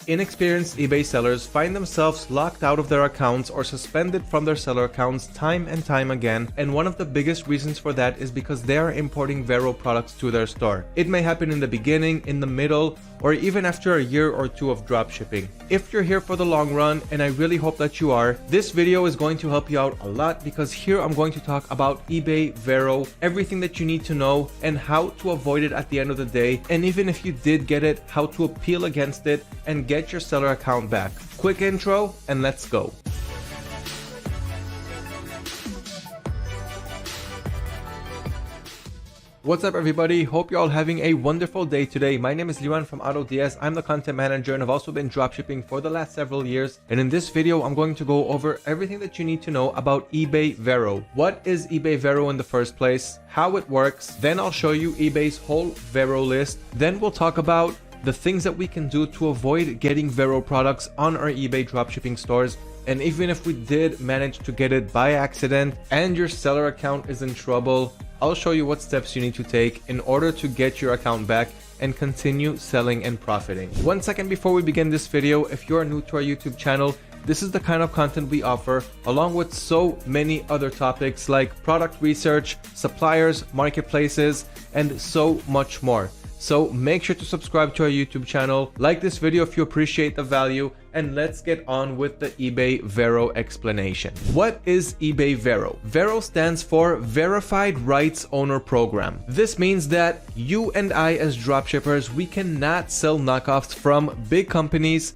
Inexperienced eBay sellers find themselves locked out of their accounts or suspended from their seller accounts time and time again, and one of the biggest reasons for that is because they are importing VeRo products to their store. It may happen in the beginning, in the middle, or even after a year or two of dropshipping. If you're here for the long run, and I really hope that you are, this video is going to help you out a lot, because here I'm going to talk about eBay VeRo, everything that you need to know, and how to avoid it at the end of the day, and even if you did get it, how to appeal against it and get your seller account back. Quick intro and let's go. What's up everybody, hope you're all having a wonderful day today. My name is Liran from AutoDS. I'm the content manager and I've also been dropshipping for the last several years. And in this video, I'm going to go over everything that you need to know about eBay VeRo. What is eBay VeRo in the first place? How it works? Then I'll show you eBay's whole VeRo list. Then we'll talk about the things that we can do to avoid getting VeRo products on our eBay dropshipping stores. And even if we did manage to get it by accident and your seller account is in trouble, I'll show you what steps you need to take in order to get your account back and continue selling and profiting. 1 second before we begin this video, if you're new to our YouTube channel, this is the kind of content we offer, along with so many other topics like product research, suppliers, marketplaces, and so much more. So make sure to subscribe to our YouTube channel, like this video if you appreciate the value, and let's get on with the eBay VeRo explanation. What is eBay VeRo? VeRo stands for Verified Rights Owner Program. This means that you and I as dropshippers, we cannot sell knockoffs from big companies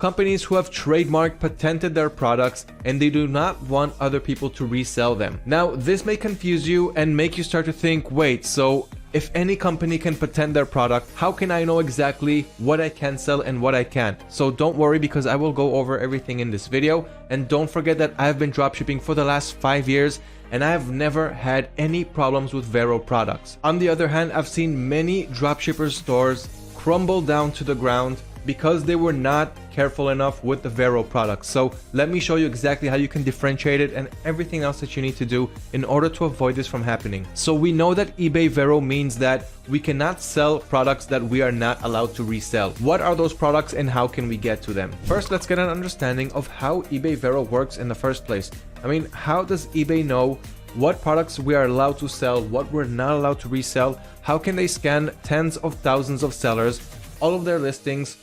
who have trademarked, patented their products, and they do not want other people to resell them. Now, this may confuse you and make you start to think, wait, so if any company can patent their product, how can I know exactly what I can sell and what I can't? So don't worry, because I will go over everything in this video. And don't forget that I've been dropshipping for the last 5 years and I have never had any problems with VeRo products. On the other hand, I've seen many dropshippers stores crumble down to the ground because they were not careful enough with the VeRo products. So let me show you exactly how you can differentiate it and everything else that you need to do in order to avoid this from happening. So we know that eBay VeRo means that we cannot sell products that we are not allowed to resell. What are those products and how can we get to them? First, let's get an understanding of how eBay VeRo works in the first place. I mean, how does eBay know what products we are allowed to sell, what we're not allowed to resell? How can they scan tens of thousands of sellers, all of their listings,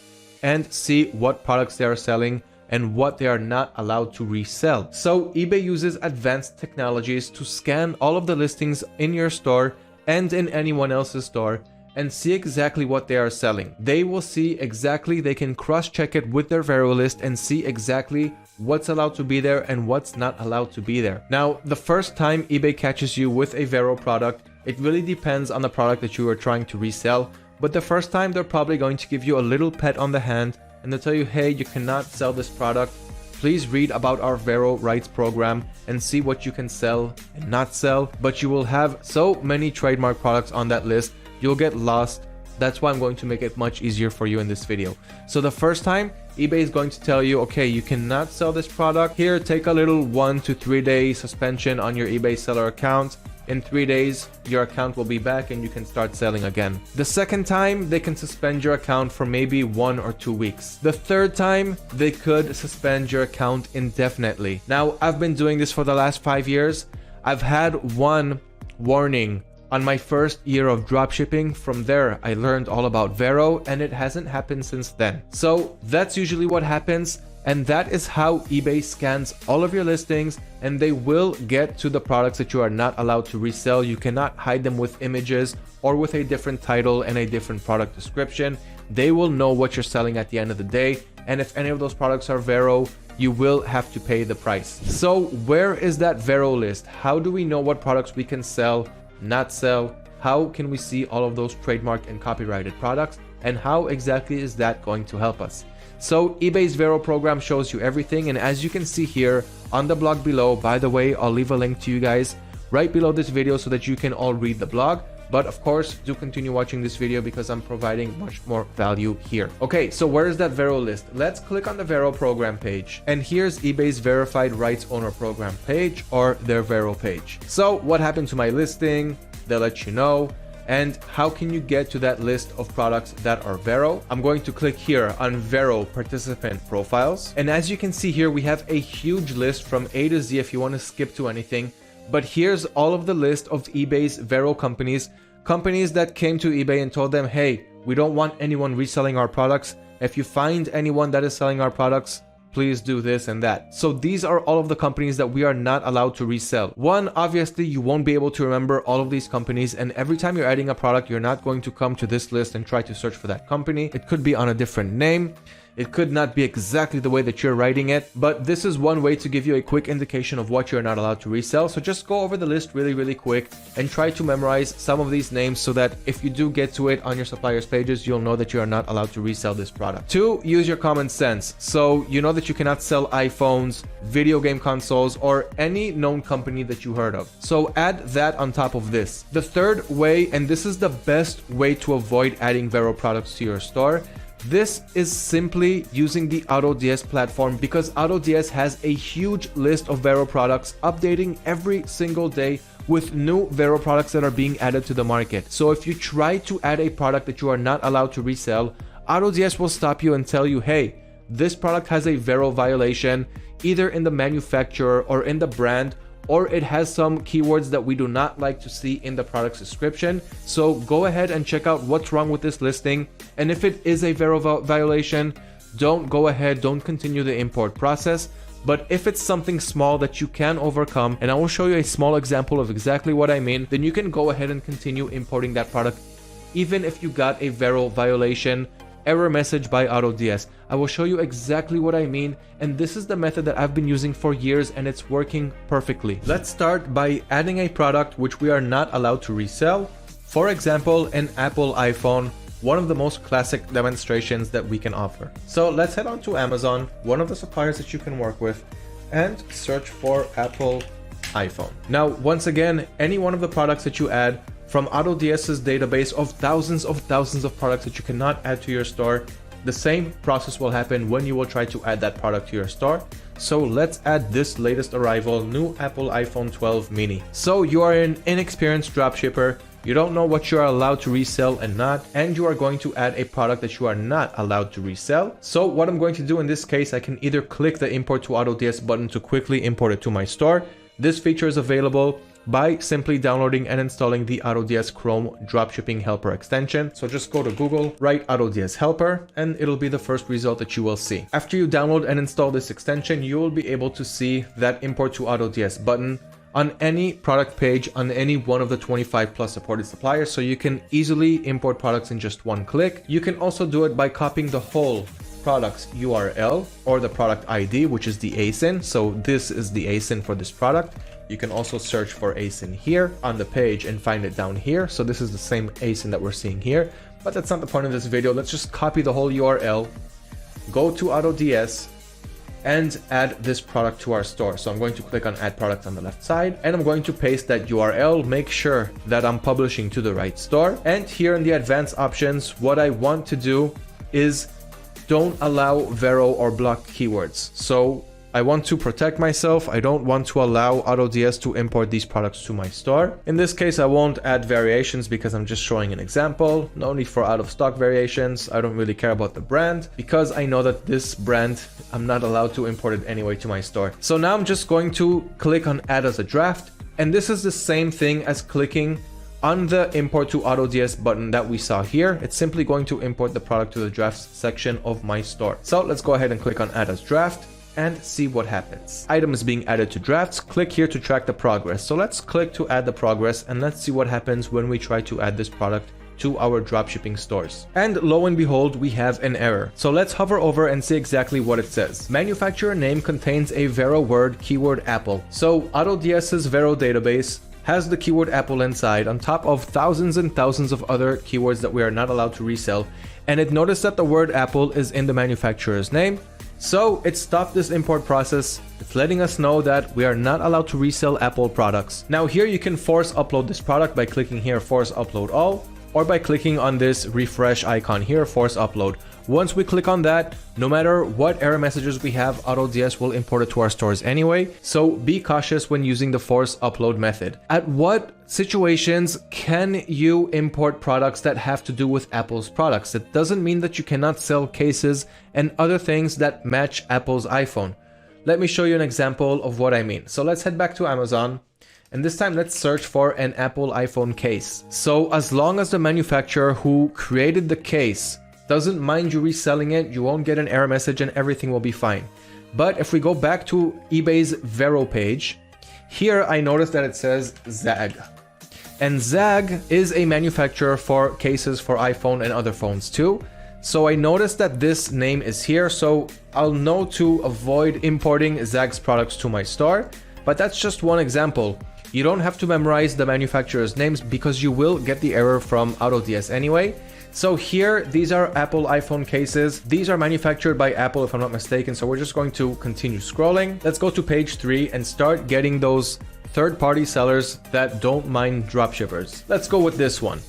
and see what products they are selling and what they are not allowed to resell? So eBay uses advanced technologies to scan all of the listings in your store and in anyone else's store and see exactly what they are selling. They will see exactly, they can cross-check it with their VeRo list and see exactly what's allowed to be there and what's not allowed to be there. Now, the first time eBay catches you with a VeRo product, it really depends on the product that you are trying to resell. But the first time, they're probably going to give you a little pat on the hand and they'll tell you, hey, you cannot sell this product. Please read about our VeRo rights program and see what you can sell and not sell. But you will have so many trademark products on that list, you'll get lost. That's why I'm going to make it much easier for you in this video. So the first time, eBay is going to tell you, okay, you cannot sell this product. Here, take a little 1 to 3 day suspension on your eBay seller account. In 3 days, your account will be back and you can start selling again. The second time, they can suspend your account for maybe 1 or 2 weeks. The third time, they could suspend your account indefinitely. Now, I've been doing this for the last 5 years. I've had one warning on my first year of dropshipping. From there, I learned all about VeRo and it hasn't happened since then. So that's usually what happens. And that is how eBay scans all of your listings, and they will get to the products that you are not allowed to resell. You cannot hide them with images or with a different title and a different product description. They will know what you're selling at the end of the day. And if any of those products are VeRo, you will have to pay the price. So where is that VeRo list? How do we know what products we can sell, not sell? How can we see all of those trademarked and copyrighted products? And how exactly is that going to help us? So eBay's VeRo program shows you everything, and as you can see here on the blog below, by the way, I'll leave a link to you guys right below this video so that you can all read the blog. But of course, do continue watching this video because I'm providing much more value here. Okay, so where is that VeRo list? Let's click on the VeRo program page. And here's eBay's Verified Rights Owner Program page, or their VeRo page. So what happened to my listing? They'll let you know. And how can you get to that list of products that are VeRo? I'm going to click here on VeRo participant profiles. And as you can see here, we have a huge list from A to Z if you want to skip to anything. But here's all of the list of eBay's VeRo companies that came to eBay and told them, hey, we don't want anyone reselling our products. If you find anyone that is selling our products, please do this and that. So these are all of the companies that we are not allowed to resell. One, obviously you won't be able to remember all of these companies, and every time you're adding a product, you're not going to come to this list and try to search for that company. It could be on a different name. It could not be exactly the way that you're writing it, but this is one way to give you a quick indication of what you're not allowed to resell. So just go over the list really quick and try to memorize some of these names so that if you do get to it on your supplier's pages, you'll know that you are not allowed to resell this product. 2, use your common sense. So you know that you cannot sell iPhones, video game consoles, or any known company that you heard of. So add that on top of this. The third way, and this is the best way to avoid adding VeRo products to your store, this is simply using the AutoDS platform, because AutoDS has a huge list of VeRo products updating every single day with new VeRo products that are being added to the market. So if you try to add a product that you are not allowed to resell, AutoDS will stop you and tell you, hey, this product has a VeRo violation, either in the manufacturer or in the brand, or it has some keywords that we do not like to see in the product's description. So go ahead and check out what's wrong with this listing. And if it is a VeRo violation, don't continue the import process. But if it's something small that you can overcome, and I will show you a small example of exactly what I mean, then you can go ahead and continue importing that product, even if you got a VeRo violation error message by AutoDS. I will show you exactly what I mean, and this is the method that I've been using for years and it's working perfectly. Let's start by adding a product which we are not allowed to resell. For example, an Apple iPhone, one of the most classic demonstrations that we can offer. So let's head on to Amazon, one of the suppliers that you can work with, and search for Apple iPhone. Now, once again, any one of the products that you add from AutoDS's database of thousands of products that you cannot add to your store, the same process will happen when you will try to add that product to your store. So let's add this latest arrival, new Apple iPhone 12 mini. So you are an inexperienced dropshipper, you don't know what you are allowed to resell and not, and you are going to add a product that you are not allowed to resell. So what I'm going to do in this case, I can either click the import to AutoDS button to quickly import it to my store. This feature is available by simply downloading and installing the AutoDS Chrome Dropshipping Helper extension. So just go to Google, write AutoDS Helper, and it'll be the first result that you will see. After you download and install this extension, you will be able to see that import to AutoDS button on any product page on any one of the 25 plus supported suppliers. So you can easily import products in just one click. You can also do it by copying the whole product's URL or the product ID, which is the ASIN. So this is the ASIN for this product. You can also search for ASIN here on the page and find it down here. So this is the same ASIN that we're seeing here, but that's not the point of this video. Let's just copy the whole URL, go to AutoDS, and add this product to our store. So I'm going to click on add product on the left side, and I'm going to paste that URL, make sure that I'm publishing to the right store. And here in the advanced options, what I want to do is don't allow VeRo or block keywords. So I want to protect myself. I don't want to allow AutoDS to import these products to my store. In this case, I won't add variations because I'm just showing an example. No need for out of stock variations. I don't really care about the brand because I know that this brand, I'm not allowed to import it anyway to my store. So now I'm just going to click on add as a draft. And this is the same thing as clicking on the import to AutoDS button that we saw here. It's simply going to import the product to the drafts section of my store. So let's go ahead and click on add as draft and see what happens. Item is being added to drafts. Click here to track the progress. So let's click to add the progress and let's see what happens when we try to add this product to our dropshipping stores. And lo and behold, we have an error. So let's hover over and see exactly what it says. Manufacturer name contains a VeRo word keyword Apple. So AutoDS's VeRo database has the keyword Apple inside on top of thousands and thousands of other keywords that we are not allowed to resell. And it noticed that the word Apple is in the manufacturer's name. So it stopped this import process. It's letting us know that we are not allowed to resell Apple products. Now here you can force upload this product by clicking here, force upload all, or by clicking on this refresh icon here, force upload. Once we click on that, no matter what error messages we have, AutoDS will import it to our stores anyway. So be cautious when using the force upload method. At what situations can you import products that have to do with Apple's products? It doesn't mean that you cannot sell cases and other things that match Apple's iPhone. Let me show you an example of what I mean. So let's head back to Amazon. And this time let's search for an Apple iPhone case. So as long as the manufacturer who created the case doesn't mind you reselling it, you won't get an error message and everything will be fine. But if we go back to eBay's VeRo page, here I noticed that it says ZAG. And ZAG is a manufacturer for cases for iPhone and other phones too. So I noticed that this name is here, so I'll know to avoid importing ZAG's products to my store. But that's just one example. You don't have to memorize the manufacturer's names because you will get the error from AutoDS anyway. So here, these are Apple iPhone cases. These are manufactured by Apple if I'm not mistaken. So we're just going to continue scrolling. Let's go to page 3 and start getting those third-party sellers that don't mind dropshippers. Let's go with this one.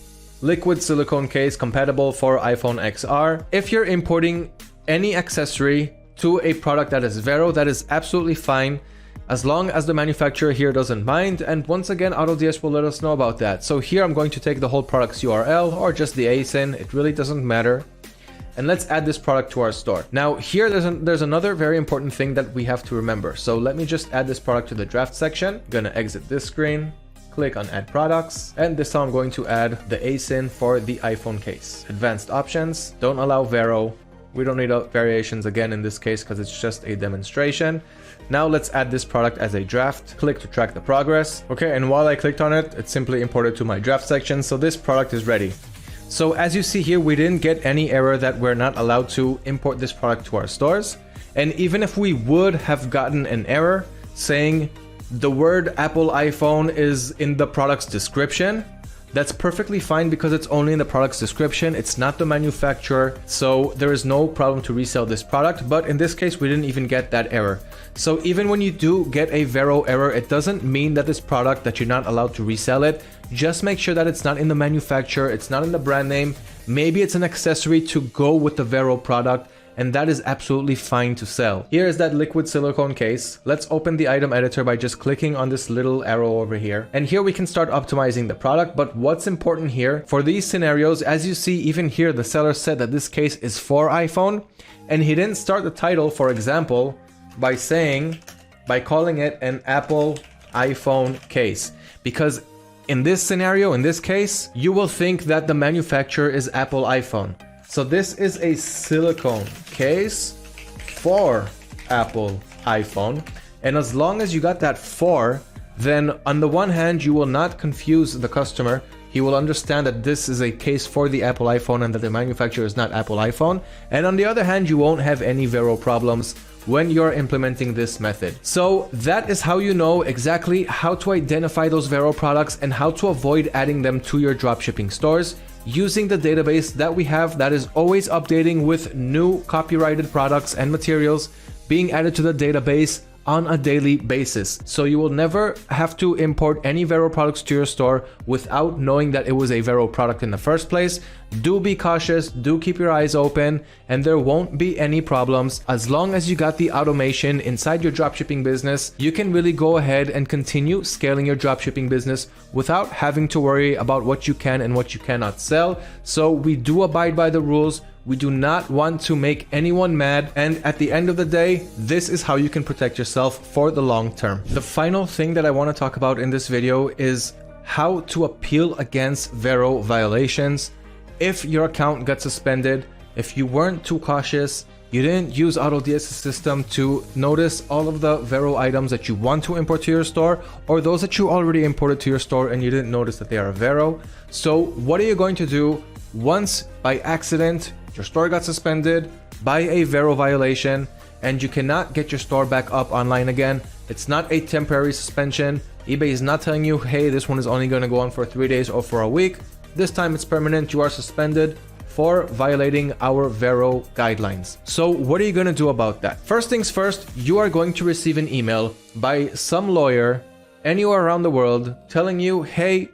Liquid silicone case compatible for iPhone XR. If you're importing any accessory to a product that is VeRo, that is absolutely fine, as long as the manufacturer here doesn't mind. And once again, AutoDS will let us know about that. So here I'm going to take the whole product's URL or just the ASIN, it really doesn't matter. And let's add this product to our store. Now here there's another very important thing that we have to remember. So let me just add this product to the draft section. I'm gonna exit this screen, click on add products, and this time I'm going to add the ASIN for the iPhone case. Advanced options, don't allow VeRo. We don't need variations again in this case because it's just a demonstration. Now let's add this product as a draft. Click to track the progress. Okay, and while I clicked on it, it's simply imported to my draft section. So this product is ready. So as you see here, we didn't get any error that we're not allowed to import this product to our stores. And even if we would have gotten an error saying the word Apple iPhone is in the product's description, that's perfectly fine because it's only in the product's description. It's not the manufacturer, so there is no problem to resell this product. But in this case, we didn't even get that error. So even when you do get a VeRo error, it doesn't mean that this product that you're not allowed to resell it. Just make sure that it's not in the manufacturer, it's not in the brand name. Maybe it's an accessory to go with the VeRo product, and that is absolutely fine to sell. Here is that liquid silicone case. Let's open the item editor by just clicking on this little arrow over here. And here we can start optimizing the product. But what's important here for these scenarios, as you see, even here, the seller said that this case is for iPhone, and he didn't start the title, for example, by calling it an Apple iPhone case. Because in this scenario, in this case, you will think that the manufacturer is Apple iPhone. So this is a silicone case for Apple iPhone. And as long as you got that for, then on the one hand, you will not confuse the customer. He will understand that this is a case for the Apple iPhone and that the manufacturer is not Apple iPhone. And on the other hand, you won't have any VeRo problems when you're implementing this method. So that is how you know exactly how to identify those VeRo products and how to avoid adding them to your dropshipping stores, using the database that we have that is always updating with new copyrighted products and materials being added to the database on a daily basis. So you will never have to import any VeRo products to your store without knowing that it was a VeRo product in the first place. Do be cautious, do keep your eyes open, and there won't be any problems. As long as you got the automation inside your dropshipping business, you can really go ahead and continue scaling your dropshipping business without having to worry about what you can and what you cannot sell. So we do abide by the rules. We do not want to make anyone mad, and at the end of the day, this is how you can protect yourself for the long term. The final thing that I want to talk about in this video is how to appeal against VeRo violations. If your account got suspended, if you weren't too cautious, you didn't use AutoDS system to notice all of the VeRo items that you want to import to your store, or those that you already imported to your store and you didn't notice that they are VeRo. So what are you going to do once by accident your store got suspended by a VeRo violation and you cannot get your store back up online again? It's not a temporary suspension. eBay is not telling you, hey, this one is only going to go on for 3 days or for a week. This time it's permanent. You are suspended for violating our VeRo guidelines. So what are you going to do about that? First things first, you are going to receive an email by some lawyer anywhere around the world telling you, hey,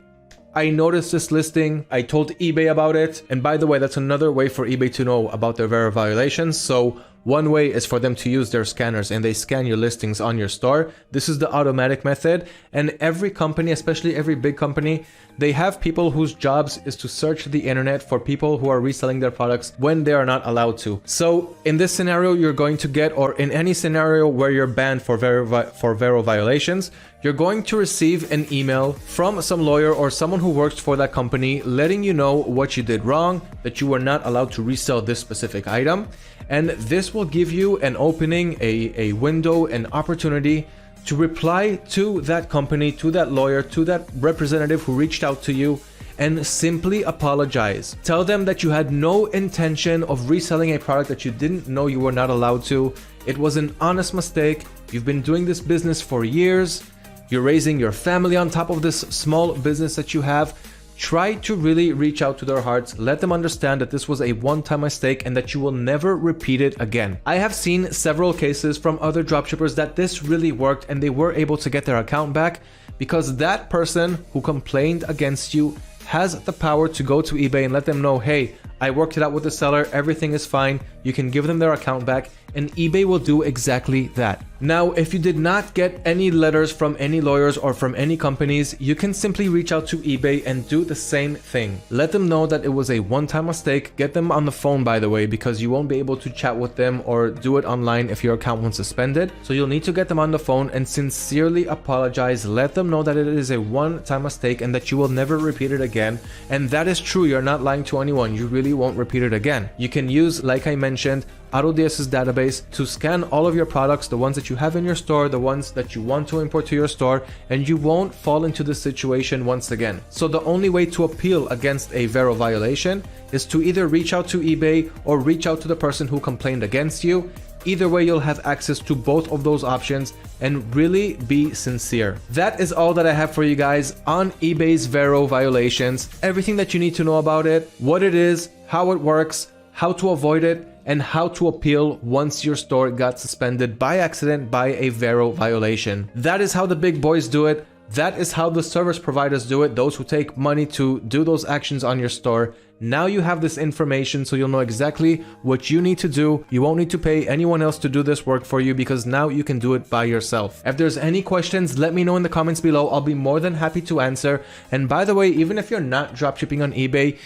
I noticed this listing, I told eBay about it. And by the way, that's another way for eBay to know about their VeRo violations. So one way is for them to use their scanners, and they scan your listings on your store. This is the automatic method. And every company, especially every big company, they have people whose jobs is to search the internet for people who are reselling their products when they are not allowed to. So in this scenario, you're going to get, or in any scenario where you're banned for VeRo violations, you're going to receive an email from some lawyer or someone who works for that company letting you know what you did wrong, that you were not allowed to resell this specific item. And this will give you an opening, a window, an opportunity to reply to that company, to that lawyer, to that representative who reached out to you, and simply apologize. Tell them that you had no intention of reselling a product that you didn't know you were not allowed to. It was an honest mistake. You've been doing this business for years. You're raising your family on top of this small business that you have. Try to really reach out to their hearts, let them understand that this was a one-time mistake and that you will never repeat it again. I have seen several cases from other dropshippers that this really worked and they were able to get their account back because that person who complained against you has the power to go to eBay and let them know, hey, I worked it out with the seller, everything is fine. You can give them their account back, and eBay will do exactly that. Now, if you did not get any letters from any lawyers or from any companies, you can simply reach out to eBay and do the same thing. Let them know that it was a one-time mistake. Get them on the phone, by the way, because you won't be able to chat with them or do it online if your account was suspended. So you'll need to get them on the phone and sincerely apologize. Let them know that it is a one-time mistake and that you will never repeat it again. And that is true. You're not lying to anyone. You really won't repeat it again. You can use, like I mentioned, AutoDS's database to scan all of your products, the ones that you have in your store, the ones that you want to import to your store, and you won't fall into this situation once again. So the only way to appeal against a VeRo violation is to either reach out to eBay or reach out to the person who complained against you. Either way, you'll have access to both of those options, and really be sincere. That is all that I have for you guys on eBay's VeRo violations. Everything that you need to know about it, what it is, how it works, how to avoid it, and how to appeal once your store got suspended by accident by a VeRo violation. That is how the big boys do it. That is how the service providers do it, those who take money to do those actions on your store. Now you have this information, so you'll know exactly what you need to do. You won't need to pay anyone else to do this work for you because now you can do it by yourself. If there's any questions, let me know in the comments below. I'll be more than happy to answer. And by the way, even if you're not dropshipping on eBay,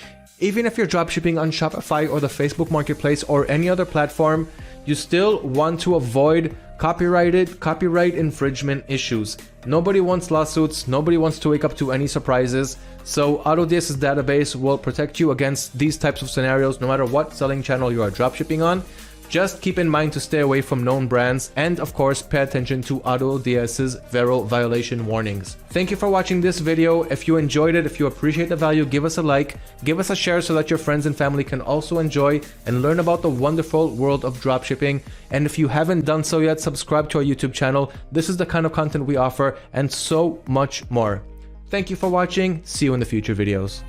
even if you're dropshipping on Shopify or the Facebook Marketplace or any other platform, you still want to avoid copyright infringement issues. Nobody wants lawsuits. Nobody wants to wake up to any surprises. So AutoDS's database will protect you against these types of scenarios no matter what selling channel you are dropshipping on. Just keep in mind to stay away from known brands and of course pay attention to AutoDS's VeRo violation warnings. Thank you for watching this video. If you enjoyed it, if you appreciate the value, give us a like, give us a share so that your friends and family can also enjoy and learn about the wonderful world of dropshipping. And if you haven't done so yet, subscribe to our YouTube channel. This is the kind of content we offer and so much more. Thank you for watching. See you in the future videos.